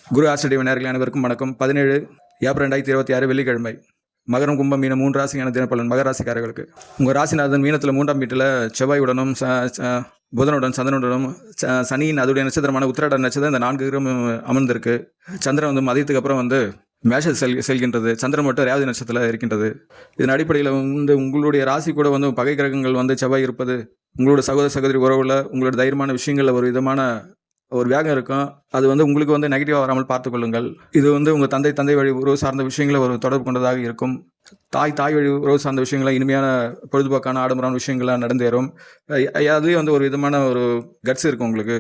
குரு ஆசிரியர் நேயர்கள் அனைவருக்கும் வணக்கம். 17 ஏப்ரல் 2026 வெள்ளிக்கிழமை. மகரம், கும்பம், மீனம் 3 ராசியான தினப்பலன் மகர ராசிக்காரர்களுக்கு. உங்கள் ராசிநாதன் மீனத்தில் 3ஆம் வீட்டில் செவ்வாயுடனும் புதனுடன் சந்திரனுடனும் சனியின் அதோடைய நட்சத்திரமான உத்திராட நட்சத்திரம் இந்த 4 கிரகம் அமர்ந்திருக்கு. சந்திரன் வந்து மதியத்துக்கு அப்புறம் வந்து மேஷ செல்கின்றது. சந்திரன் மட்டும் ரேவதி நட்சத்திரத்தில் இருக்கின்றது. இதன் அடிப்படையில் வந்து உங்களுடைய ராசி கூட வந்து பகை கிரகங்கள் வந்து செவ்வாய் இருப்பது உங்களோட சகோதர சகோதரி உறவுல உங்களோட தைரியமான விஷயங்களில் ஒரு விதமான ஒரு வேகம் இருக்கும். அது வந்து உங்களுக்கு வந்து நெகட்டிவாக வராமல் பார்த்துக்கொள்ளுங்கள். இது வந்து உங்கள் தந்தை வழி உறவு சார்ந்த விஷயங்களை ஒரு தொடர்பு கொண்டதாக இருக்கும். தாய் வழி உறவு சார்ந்த விஷயங்களை இனிமையான பொழுதுபோக்கான ஆடம்பரமான விஷயங்கள்லாம் நடந்தேறும். அதுலேயே வந்து ஒரு விதமான ஒரு கட்ஸ் இருக்கும் உங்களுக்கு.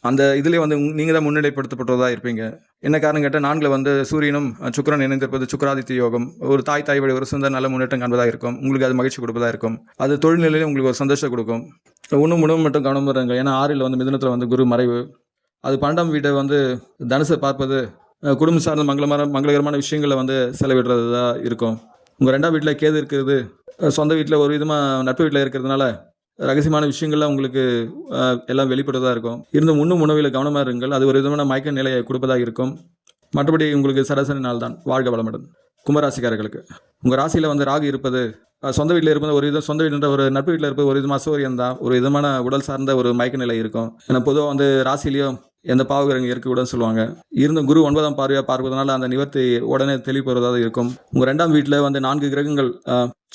அந்த இதுலேயே வந்து நீங்கள் தான் முன்னிலைப்படுத்தப்பட்டதாக இருப்பீங்க. என்ன காரணம் கேட்டால் 4 வந்து சூரியனும் சுக்கிரன் இணைந்திருப்பது சுக்கிராதித்ய யோகம். ஒரு தாய் வழி ஒரு சொந்த நல்ல முன்னேற்றம் காண்பதாக இருக்கும். உங்களுக்கு அது மகிழ்ச்சி கொடுப்பதாக இருக்கும். அது தொழில்நிலையிலும் உங்களுக்கு ஒரு சந்தோஷம் கொடுக்கும். உணவு மட்டும் கவனம் வருங்க. ஏன்னா 6ல் வந்து மிதுனத்தில் வந்து குரு மறைவு. அது 12ஆம் வீட்டை வந்து தனுசை பார்ப்பது குடும்பம் சார்ந்த மங்களகரமான விஷயங்களை வந்து செலவிடுறதா இருக்கும். உங்கள் 2ஆம் வீட்டில் கேது இருக்கிறது சொந்த வீட்டில் ஒரு விதமாக நட்பு வீட்டில் இருக்கிறதுனால ரகசியமான விஷயங்கள்லாம் உங்களுக்கு எல்லாம் வெளிப்படுவதாக இருக்கும். இருந்தும் உணவில் கவனமாக இருங்கள். அது ஒரு விதமான மயக்க நிலையை கொடுப்பதாக இருக்கும். மற்றபடி உங்களுக்கு சராசரி நாள் தான். வாழ்க வளமுடன். கும்பராசிக்காரர்களுக்கு உங்கள் ராசியில் வந்து ராகு இருப்பது சொந்த வீட்டில் இருப்பது ஒரு சொந்த வீட்டில் ஒரு நட்பு வீட்டில் இருப்பது ஒரு விதமாக அசௌகரியம் தான். ஒரு விதமான உடல் சார்ந்த ஒரு மயக்க நிலை இருக்கும். ஏன்னா பொதுவாக வந்து ராசிலையும் எந்த பாவகிரகம் இருக்கக்கூடாதுன்னு சொல்லுவாங்க. இருந்தும் குரு 9ஆம் பார்வையாக பார்ப்பதனால அந்த நிவர்த்தி உடனே தெளிவுபெறுவதாக இருக்கும். உங்கள் 2ஆம் வீட்டில் வந்து 4 கிரகங்கள்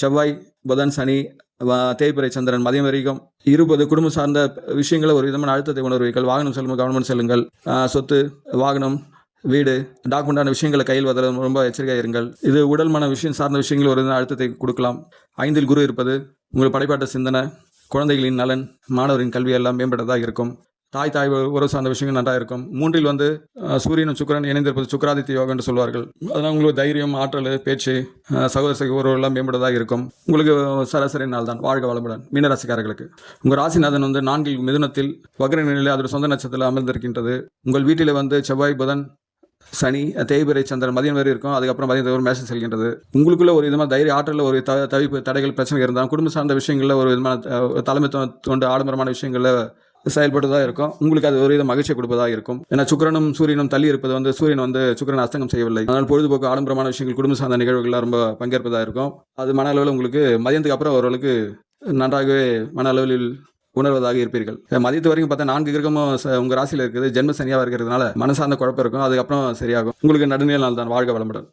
செவ்வாய், புதன், சனி, தேய்பிறை சந்திரன் மதியம் வரைக்கும் இருப்பது குடும்பம் சார்ந்த விஷயங்களை ஒரு விதமான அழுத்தத்தை உணர்வீர்கள். வாகனம் செல்லும்போது கவனமாக செல்லுங்கள். சொத்து, வாகனம், வீடு, டாக்குமெண்டான விஷயங்களை கையில் வர ரொம்ப எச்சரிக்கையாக இருங்கள். இது உடல் மன விஷயம் சார்ந்த விஷயங்கள் ஒரு அழுத்தத்தை கொடுக்கலாம். 5ல் குரு இருப்பது உங்கள் படைப்பாட்ட சிந்தனை, குழந்தைகளின் நலன், மாணவரின் கல்வி எல்லாம் மேம்பட்டதாக இருக்கும். தாய் உறவு சார்ந்த விஷயங்கள் நன்றாக இருக்கும். 3ல் வந்து சூரியனும் சுக்கிரன் இணைந்திருப்பது சுக்கிராதித்ய யோகம் என்று சொல்வார்கள். அதனால் உங்களுக்கு தைரியம், ஆற்றல், பேச்சு, சகோதர உறவுகள்லாம் மேம்பட்டதாக இருக்கும். உங்களுக்கு சராசரி நாள் தான். வாழ்க வளமுடன். மீனராசிக்காரர்களுக்கு உங்கள் ராசிநாதன் வந்து 4ல் மிதுனத்தில் வக்ர நிலையில் அதோட சொந்த நட்சத்திரத்தில் அமர்ந்திருக்கின்றது. உங்கள் வீட்டில் வந்து செவ்வாய், புதன், சனி, தேய்பிறை சந்திரன் மதியம் வரை இருக்கும். அதுக்கப்புறம் மதியம் மேஷம் செல்கின்றது. உங்களுக்குள்ள ஒரு விதமாக தைரிய ஆற்றலில் ஒரு தவிப்பு தடைகள் பிரச்சனை இருந்தால் குடும்ப சார்ந்த விஷயங்களில் ஒரு விதமான தலைமைத்துவம் கொண்டு ஆடம்பரமான விஷயங்களில் செயல்படுவதாக இருக்கும். உங்களுக்கு அது ஒரு வித மகிழ்ச்சியை கொடுப்பதாக இருக்கும். ஏன்னா சுக்கிரனும் சூரியனும் தள்ளி இருப்பது வந்து சூரியன் வந்து சுக்கிரன் அஸ்தங்கம் செய்யவில்லை. அதனால் பொழுதுபோக்கு ஆடம்பரமான விஷயங்கள் குடும்ப சார்ந்த நிகழ்வுகள்லாம் ரொம்ப பங்கேற்பதாக இருக்கும். அது மன அளவில் உங்களுக்கு மதியத்துக்கு அப்புறம் ஓரளவுக்கு நன்றாகவே மன அளவில் உணர்வதாக இருப்பீர்கள். மதியத்து வரைக்கும் பார்த்தா 4 கிரகமும் உங்கள் ராசியில் இருக்குது. ஜென்ம சனியாக இருக்கிறதுனால மனசார்ந்த குழப்பம் இருக்கும். அதுக்கப்புறம் சரியாகும். உங்களுக்கு நடுநிலை நாள் தான். வாழ்க வளமுடன்.